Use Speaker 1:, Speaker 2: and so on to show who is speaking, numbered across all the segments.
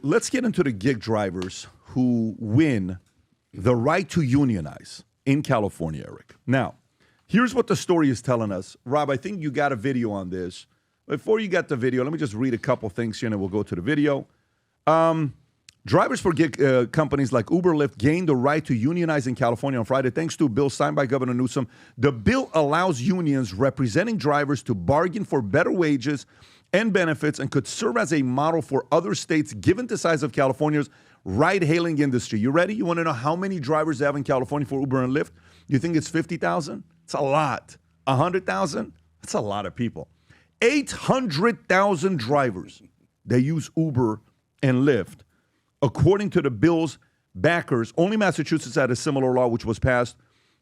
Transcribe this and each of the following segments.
Speaker 1: let's get into the gig drivers who win the right to unionize in California, Eric. Now, here's what the story is telling us. Rob, I think you got a video on this. Before you got the video, let me just read a couple things here, and then we'll go to the video. Drivers for gig companies like Uber and Lyft gained the right to unionize in California on Friday thanks to a bill signed by Governor Newsom. The bill allows unions representing drivers to bargain for better wages and benefits and could serve as a model for other states given the size of California's ride-hailing industry. You ready? You want to know how many drivers they have in California for Uber and Lyft? You think it's 50,000? It's a lot. 100,000? That's a lot of people. 800,000 drivers. They use Uber and Lyft. According to the bill's backers, only Massachusetts had a similar law which was passed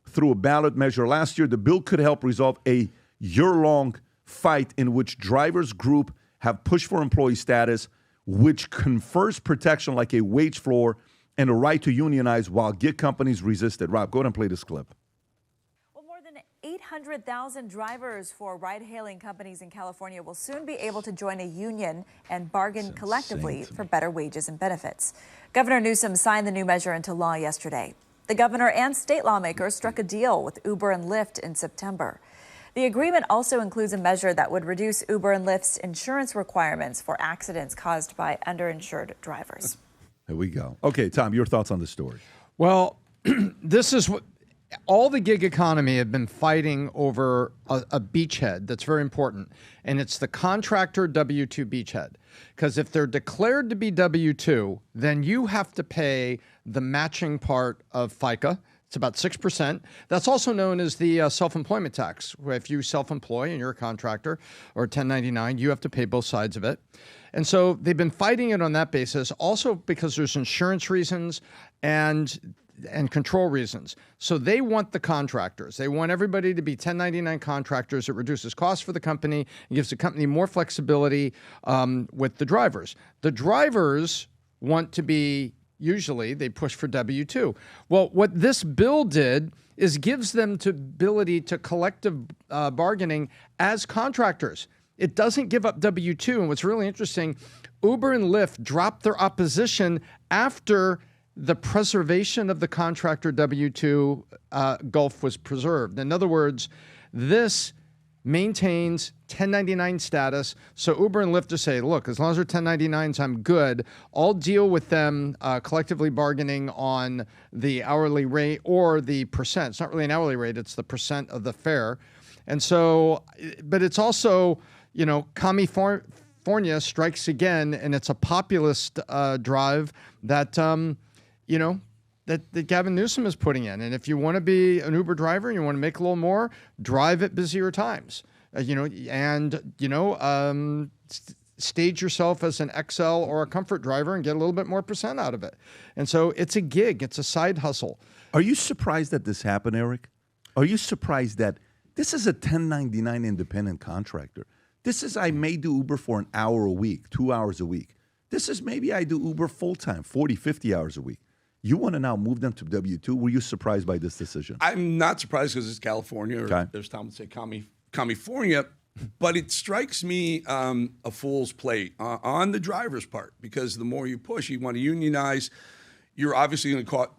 Speaker 1: through a ballot measure last year. The bill could help resolve a year-long fight in which drivers group have pushed for employee status, which confers protection like a wage floor and a right to unionize while gig companies resisted. Rob, go ahead and play this clip.
Speaker 2: 800,000 drivers for ride-hailing companies in California will soon be able to join a union and bargain collectively for better wages and benefits. Governor Newsom signed the new measure into law yesterday. The governor and state lawmakers struck a deal with Uber and Lyft in September. The agreement also includes a measure that would reduce Uber and Lyft's insurance requirements for accidents caused by underinsured drivers.
Speaker 1: There we go. Okay, Tom, your thoughts on the story?
Speaker 3: Well, this is what all the gig economy have been fighting over a beachhead that's very important, and it's the contractor W-2 beachhead. Because if they're declared to be W-2, then you have to pay the matching part of FICA. It's about 6%. That's also known as the self-employment tax, where if you self-employ and you're a contractor or 1099, you have to pay both sides of it. And so they've been fighting it on that basis, also because there's insurance reasons and control reasons. So they want the contractors. They want everybody to be 1099 contractors. It reduces costs for the company and gives the company more flexibility with the drivers. The drivers want to be, usually they push for W-2. Well, what this bill did is gives them the ability to collective bargaining as contractors. It doesn't give up W-2. And what's really interesting, Uber and Lyft dropped their opposition after the preservation of the contractor W-2 gulf was preserved. In other words, this maintains 1099 status. So Uber and Lyft just say, look, as long as they're 1099s, I'm good. I'll deal with them collectively bargaining on the hourly rate or the percent. It's not really an hourly rate, it's the percent of the fare. And so, but it's also, you know, California strikes again, and it's a populist drive that, you know, that Gavin Newsom is putting in. And if you want to be an Uber driver and you want to make a little more, drive at busier times, stage yourself as an XL or a comfort driver and get a little bit more percent out of it. And so it's a gig. It's a side hustle.
Speaker 1: Are you surprised that this happened, Eric? Are you surprised that this is a 1099 independent contractor? This is, I may do Uber for an hour a week, 2 hours a week. This is maybe I do Uber full-time, 40, 50 hours a week. You want to now move them to W-2? Were you surprised by this decision?
Speaker 4: I'm not surprised because it's California, or there's Tom would say California, but it strikes me a fool's play on the driver's part, because the more you push, you want to unionize, you're obviously going to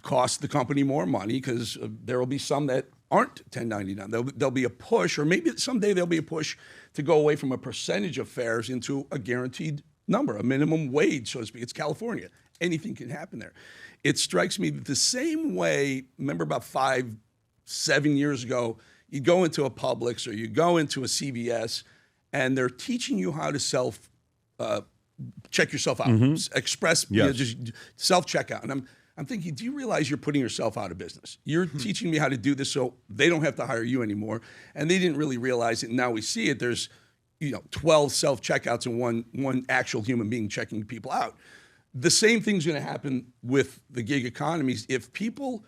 Speaker 4: cost the company more money because there will be some that aren't 1099. There'll be a push, or maybe someday there'll be a push to go away from a percentage of fares into a guaranteed number, a minimum wage, so to speak. It's California. Anything can happen there. It strikes me that the same way, remember about 5-7 years ago, you go into a Publix or you go into a CVS and they're teaching you how to check yourself out, express, just self-checkout. And I'm thinking, do you realize you're putting yourself out of business? You're teaching me how to do this so they don't have to hire you anymore. And they didn't really realize it. Now we see it. There's 12 self-checkouts and one actual human being checking people out. The same thing's going to happen with the gig economies. If people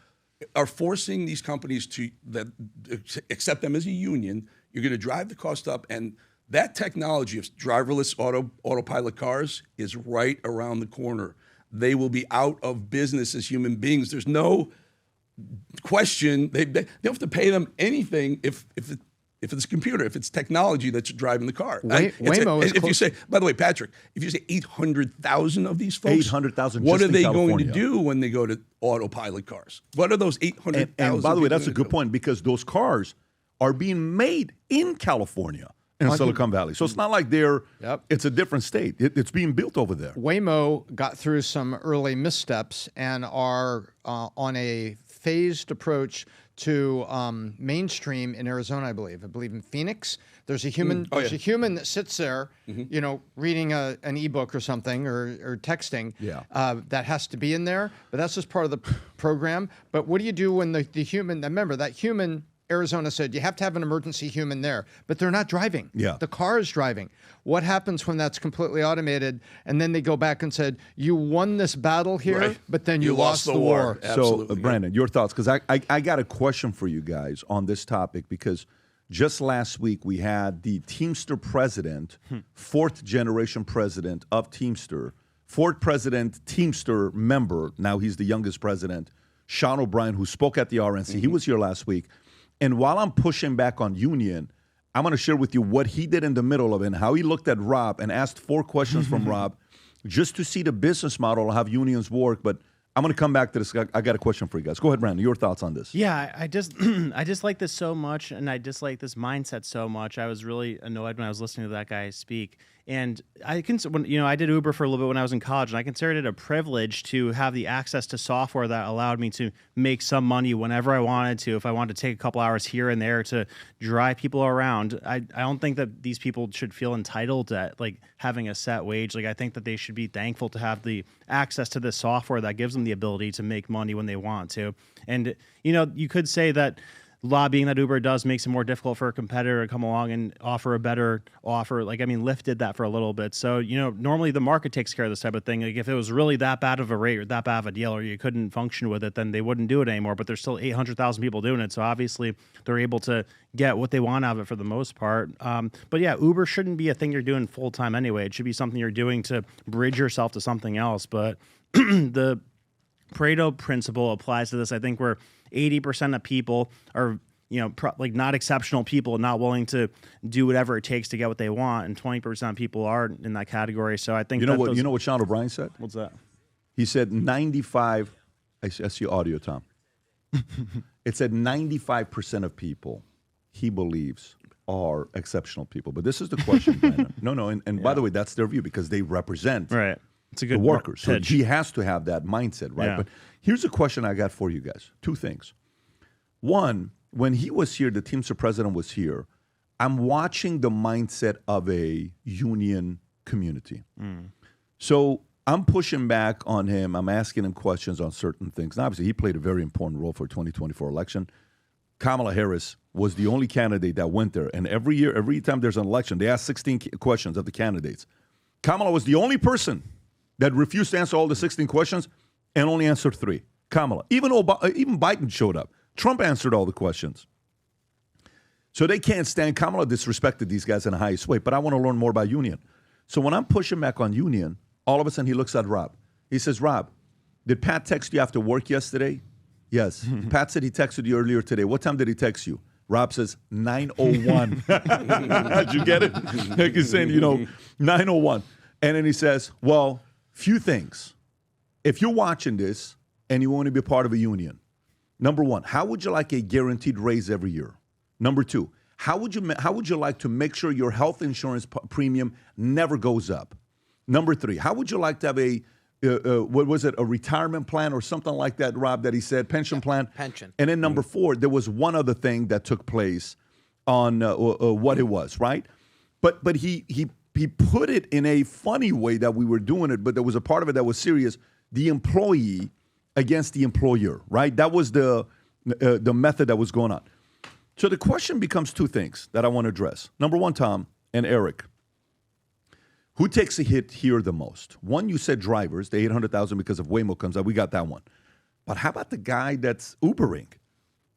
Speaker 4: are forcing these companies to accept them as a union, you're going to drive the cost up. And that technology of driverless autopilot cars is right around the corner. They will be out of business as human beings. There's no question. They don't have to pay them anything if if it's a computer, if it's technology that's driving the car.
Speaker 3: Waymo is
Speaker 4: if you say, by the way, Patrick, if you say 800,000 of these folks,
Speaker 1: 800,000
Speaker 4: what
Speaker 1: just
Speaker 4: are they
Speaker 1: in
Speaker 4: going to
Speaker 1: California.
Speaker 4: do when they go to autopilot cars? What are those 800,000?
Speaker 1: And by the way, that's a
Speaker 4: people
Speaker 1: good point because those cars are being made in California in Silicon Valley. So it's not like it's a different state. It's being built over there.
Speaker 3: Waymo got through some early missteps and are on a phased approach to mainstream in Arizona, I believe. I believe in Phoenix. There's a human. There's a human that sits there, reading an ebook or something or texting. That has to be in there, but that's just part of the program. But what do you do when the human? Remember that human. Arizona said you have to have an emergency human there, but they're not driving. The car is driving. What happens when that's completely automated? And then they go back and said, you won this battle here, but then you lost the war.
Speaker 1: So, Brandon, your thoughts? Because I got a question for you guys on this topic because just last week we had the Teamster president, fourth generation president of Teamster, fourth president Teamster member. Now he's the youngest president, Sean O'Brien, who spoke at the RNC. He was here last week. And while I'm pushing back on union, I'm going to share with you what he did in the middle of it and how he looked at Rob and asked 4 questions from Rob just to see the business model of how unions work. But I'm going to come back to this. I got a question for you guys. Go ahead, Brandon. Your thoughts on this?
Speaker 5: Yeah, I just I dislike this so much, and I dislike this mindset so much. I was really annoyed when I was listening to that guy speak. And I did Uber for a little bit when I was in college, and I considered it a privilege to have the access to software that allowed me to make some money whenever I wanted to. If I wanted to take a couple hours here and there to drive people around, I don't think that these people should feel entitled to like having a set wage. Like I think that they should be thankful to have the access to this software that gives them the ability to make money when they want to. And you could say that lobbying that Uber does makes it more difficult for a competitor to come along and offer a better offer. Like, I mean, Lyft did that for a little bit. So, normally the market takes care of this type of thing. Like if it was really that bad of a rate or that bad of a deal or you couldn't function with it, then they wouldn't do it anymore. But there's still 800,000 people doing it. So obviously they're able to get what they want out of it for the most part. But yeah, Uber shouldn't be a thing you're doing full time anyway. It should be something you're doing to bridge yourself to something else. But the Pareto principle applies to this. I think where 80% of people are, not exceptional people, not willing to do whatever it takes to get what they want, and 20% of people are in that category. So I think
Speaker 1: you know what Sean O'Brien said?
Speaker 5: What's that?
Speaker 1: He said 95. I see audio, Tom. It said 95% of people he believes are exceptional people. But this is the question, Brandon. No, and by the way, that's their view because they represent
Speaker 5: It's a good
Speaker 1: the workers. So
Speaker 5: pitch.
Speaker 1: he has to have that mindset, right?
Speaker 5: Yeah.
Speaker 1: But here's a question I got for you guys. 2 things. One, when he was here, the Teamster president was here, I'm watching the mindset of a union community. So I'm pushing back on him. I'm asking him questions on certain things. And obviously, he played a very important role for 2024 election. Kamala Harris was the only candidate that went there. And every year, every time there's an election, they ask 16 questions of the candidates. Kamala was the only person that refused to answer all the 16 questions and only answered 3. Kamala. Even Biden showed up. Trump answered all the questions. So they can't stand. Kamala disrespected these guys in the highest way, but I want to learn more about union. So when I'm pushing back on union, all of a sudden he looks at Rob. He says, Rob, did Pat text you after work yesterday? Yes. Pat said he texted you earlier today. What time did he text you? Rob says 9:01. Did you get it? Like he's saying, 9:01. And then he says, well, few things. If you're watching this and you want to be a part of a union, number 1, how would you like a guaranteed raise every year? Number 2, how would you like to make sure your health insurance premium never goes up? Number 3, how would you like to have a retirement plan or something like that, Rob, that he said, pension plan?
Speaker 6: Pension.
Speaker 1: And then number 4, there was one other thing that took place on what it was, right? But he put it in a funny way that we were doing it, but there was a part of it that was serious. The employee against the employer, right? That was the method that was going on. So the question becomes 2 things that I want to address. Number 1, Tom and Eric, who takes a hit here the most? One, you said drivers, the 800,000 because of Waymo comes out. We got that one. But how about the guy that's Ubering?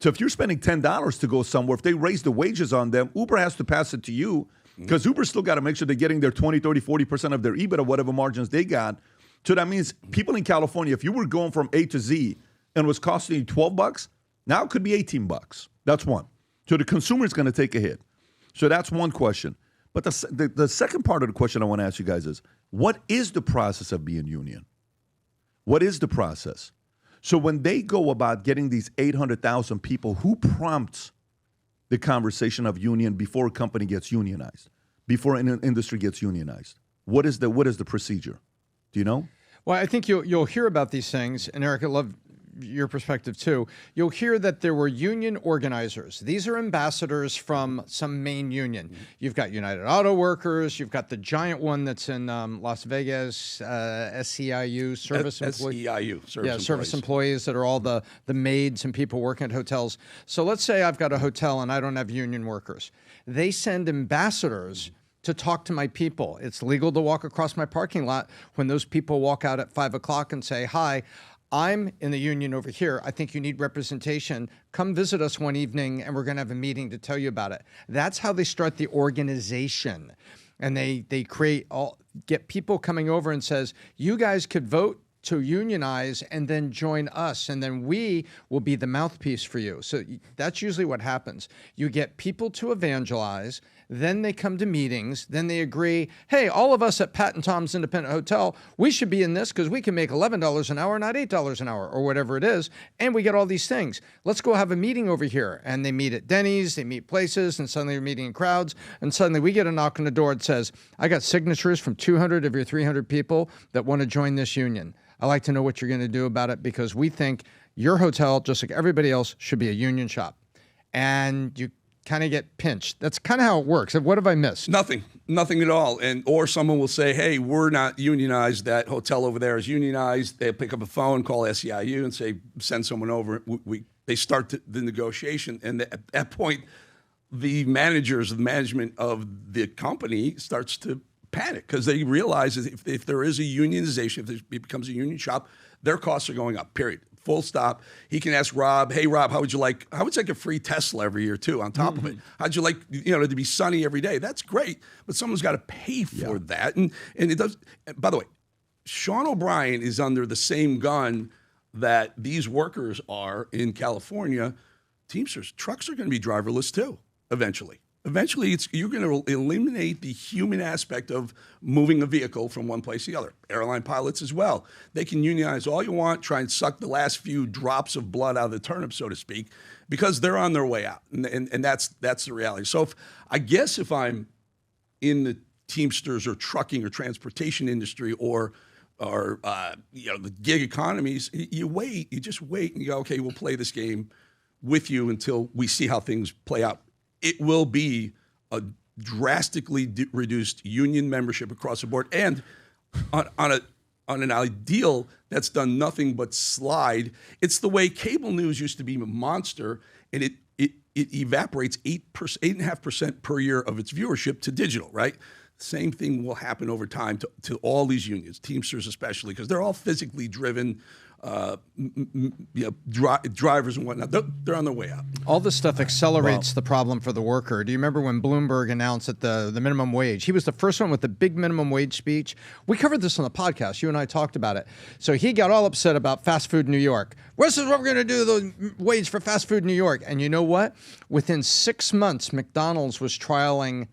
Speaker 1: So if you're spending $10 to go somewhere, if they raise the wages on them, Uber has to pass it to you because Uber still got to make sure they're getting their 20, 30, 40% of their EBITDA, whatever margins they got. So that means people in California, if you were going from A to Z and it was costing you $12, now it could be $18. That's one. So the consumer is going to take a hit. So that's one question. But the second part of the question I want to ask you guys is, what is the process of being union? What is the process? So when they go about getting these 800,000 people, who prompts the conversation of union before a company gets unionized, before an industry gets unionized? What is the procedure? Do you know?
Speaker 3: Well, I think you'll hear about these things, and Eric, I love your perspective too. You'll hear that there were union organizers. These are ambassadors from some main union. You've got United Auto Workers. You've got the giant one that's in Las Vegas, SEIU, service employees.
Speaker 4: SEIU,
Speaker 3: service employees that are all the maids and people working at hotels. So let's say I've got a hotel and I don't have union workers. They send ambassadors to talk to my people. It's legal to walk across my parking lot when those people walk out at 5 o'clock and say, hi, I'm in the union over here. I think you need representation. Come visit us one evening and we're going to have a meeting to tell you about it. That's how they start the organization. And they get people coming over and says, you guys could vote to unionize and then join us, and then we will be the mouthpiece for you. So that's usually what happens. You get people to evangelize, then they come to meetings, then they agree, hey, all of us at Pat and Tom's Independent Hotel, we should be in this because we can make $11 an hour, not $8 an hour, or whatever it is, and we get all these things. Let's go have a meeting over here. And they meet at Denny's, they meet places, and suddenly they're meeting in crowds, and suddenly we get a knock on the door that says, I got signatures from 200 of your 300 people that want to join this union. I'd like to know what you're going to do about it because we think your hotel, just like everybody else, should be a union shop. And you kind of get pinched. That's kind of how it works. What have I missed?
Speaker 4: Nothing at all. Or someone will say, hey, we're not unionized. That hotel over there is unionized. They'll pick up a phone, call SEIU and say, send someone over. They start the negotiation. And at that point, the management of the company starts to panic because they realize if there is a unionization, if it becomes a union shop, their costs are going up, period. Full stop. He can ask Rob, hey, Rob, how would you like a free Tesla every year, too, on top of it? How'd you like, to be sunny every day? That's great, but someone's got to pay for that. And it does. By the way, Sean O'Brien is under the same gun that these workers are in California. Teamsters, trucks are going to be driverless, too, eventually. Eventually, you're going to eliminate the human aspect of moving a vehicle from one place to the other. Airline pilots as well. They can unionize all you want, try and suck the last few drops of blood out of the turnip, so to speak, because they're on their way out. And that's the reality. So if I'm in the Teamsters or trucking or transportation industry or the gig economies, you just wait and you go, okay, we'll play this game with you until we see how things play out. It will be a drastically reduced union membership across the board, and on an ideal that's done nothing but slide. It's the way cable news used to be a monster, and it evaporates 8.5% per year of its viewership to digital. Right, same thing will happen over time to all these unions, Teamsters especially, because they're all physically driven. Drivers and whatnot, they're on their way out.
Speaker 3: All this stuff accelerates the problem for the worker. Do you remember when Bloomberg announced that the minimum wage? He was the first one with the big minimum wage speech. We covered this on the podcast. You and I talked about it. So he got all upset about fast food in New York. This is what we're going to do, the wage for fast food in New York. And you know what? Within 6 months, McDonald's was trialing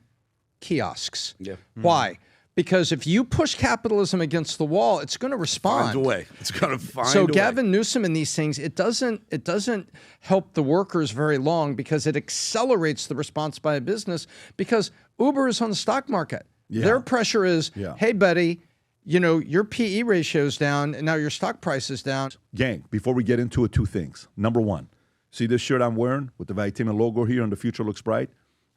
Speaker 3: kiosks. Yeah. Why? Because if you push capitalism against the wall, it's going to respond.
Speaker 4: Find a way. It's going to find a way.
Speaker 3: So Gavin Newsom and these things, it doesn't help the workers very long because it accelerates the response by a business because Uber is on the stock market. Yeah. Their pressure is, hey, buddy, your PE ratio is down and now your stock price is down.
Speaker 1: Gang, before we get into it, two things. Number one, see this shirt I'm wearing with the Valuetainment logo here and the future looks bright?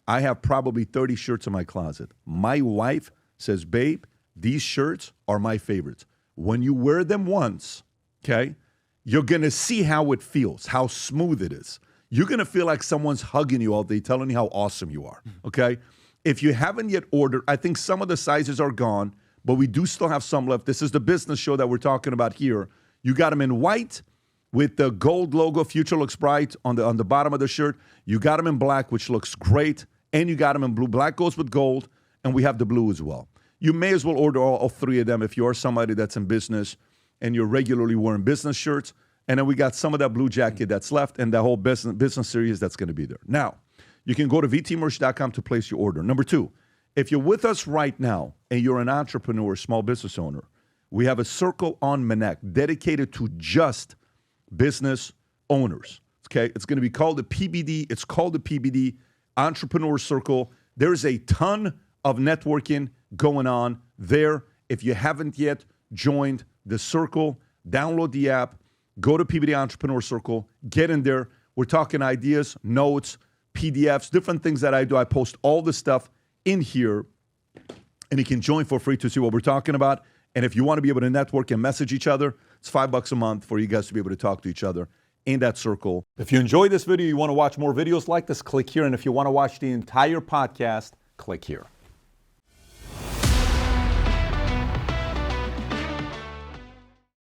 Speaker 1: I have probably 30 shirts in my closet. My wife says, babe, these shirts are my favorites. When you wear them once, okay, you're going to see how it feels, how smooth it is. You're going to feel like someone's hugging you all day, telling you how awesome you are, okay? If you haven't yet ordered, I think some of the sizes are gone, but we do still have some left. This is the business show that we're talking about here. You got them in white with the gold logo, Future Looks Bright, on the bottom of the shirt. You got them in black, which looks great, and you got them in blue. Black goes with gold. And we have the blue as well. You may as well order all three of them if you are somebody that's in business and you're regularly wearing business shirts. And then we got some of that blue jacket that's left and that whole business series that's going to be there. Now, you can go to vtmerch.com to place your order. Number two, if you're with us right now and you're an entrepreneur, small business owner, we have a circle on Manek dedicated to just business owners. Okay, it's going to be called the PBD. It's called the PBD Entrepreneur Circle. There's a ton of networking going on there. If you haven't yet joined the circle, download the app, go to PBD Entrepreneur Circle, get in there. We're talking ideas, notes, PDFs, different things that I do. I post all this stuff in here, and you can join for free to see what we're talking about. And if you want to be able to network and message each other, it's $5 a month for you guys to be able to talk to each other in that circle. If you enjoyed this video, you want to watch more videos like this, click here. And if you want to watch the entire podcast, click here.